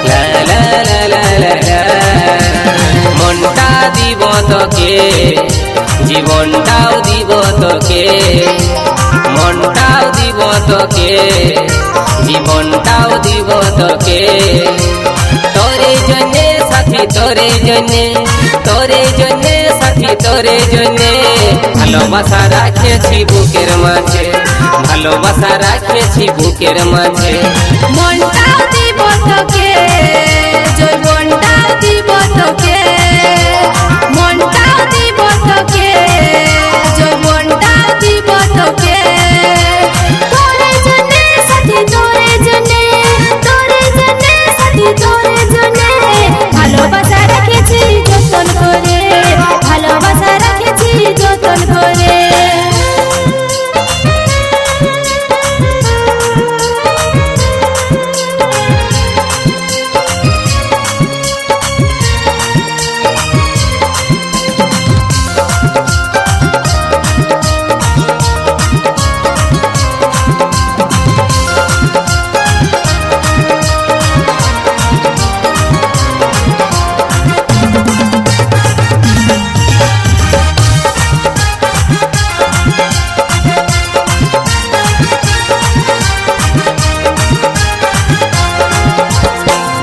লা লা লা লা লা লা। মনটা দিব তোকে, জীবনটাও দিব তোকে, মনটাও দিব তোকে, জীবনটাও দিব তোকে। তোরে জন্যে সাথী, তোরে জন্যে, তোরে জন্যে সাথী, তোরে জন্যে ভালোবাসা রাখেছি বুকের মাঝে, ভালোবাসা রাখেছি বুকের মাঝে। মনটাও দিব তোকে, যৌবনটাও দিব তোকে, মনটাও দিব তোকে, যৌবনটাও দিব তোকে। তোরে জন্যে সাথী, তোরে জন্যে, তোরে জন্যে সাথী, তোরে জন্যে ভালোবাসা রেখেছি যতন করে, ভালোবাসা রেখেছি যতন করে।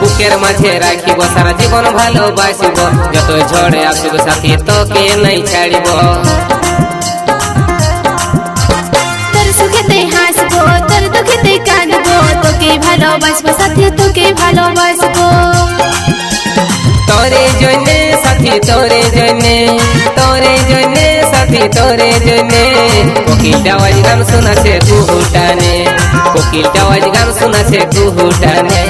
বুকের মাঝে রাখিব সারা জীবন ভালোবাসিব, যত ঝড়ে আসুক সাথী তোকে নাই ছাড়িব। তোর সুখেতে হাসবো, তোর দুঃখেতে কাঁদবো, তোকে ভালোবাসবো সাথী, তোকে ভালোবাসবো। তোরে জন্যে সাথী, তোরে জন্যে, তোরে জন্যে সাথী, তোরে জন্যে কোকিলটা আওয়াজ গান শোনাছে কুহুটানে, কোকিলটা আওয়াজ গান শোনাছে কুহুটানে।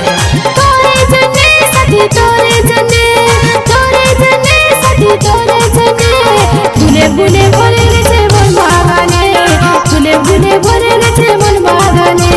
তোরে জন্যে সাথী, তোরে জন্যে, তোরে জন্যে সাথী, তোরে জন্যে ফুলে ফুলে ভরে গেছে মন বাগানে, ফুলে ফুলে ভরে গেছে মন বাগানে।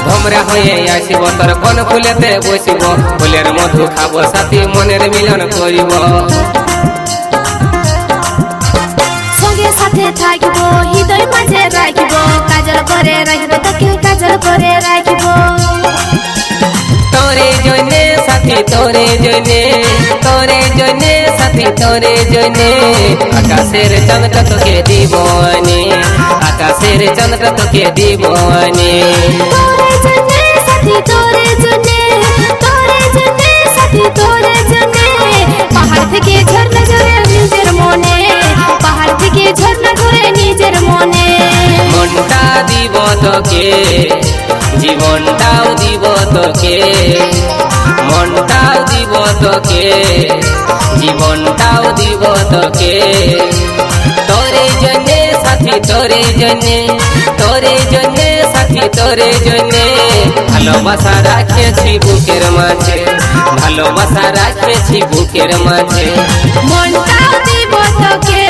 ভমরা হয়ে আসিব তোর কোন ফুলেতে বসিব, ফুলের মধু খাবো সাথী মনের মিলন করিব। সঙ্গে সাথে থাকিব, হৃদয় মাঝে রাখিব, কাজল করে রাখিব তোকে, কাজল করে রাখিব। তোরে জন্যে সাথী, তোরে জন্যে, তোরে জন্যে সাথী, তোরে জন্যে আকাশের চাঁদটা তোকে দিব আনি, আকাশের চাঁদটা তোকে দিব আনি। তোরে জন্যে সাথী, তোরে জন্যে, তোরে জন্যে সাথী, তোরে জন্যে পাহাড় থেকে ঝর্ণা ঝরে নিজের মনে, পাহাড় থেকে ঝর্ণা ঝরে নিজের মনে। মনটা দিব তোকে, জীবনটাও দিব তোকে, মনটাও দিব তোকে, জীবনটাও দিব তোকে। তোরে জন্যে সাথী, তোরে জন্যে, তোরে জন্যে সাথী, তোরে জন্যে ভালোবাসা রাখেছি বুকের মাঝে, ভালোবাসা রাখেছি বুকের মাঝে। মনটাও দিব তোকে,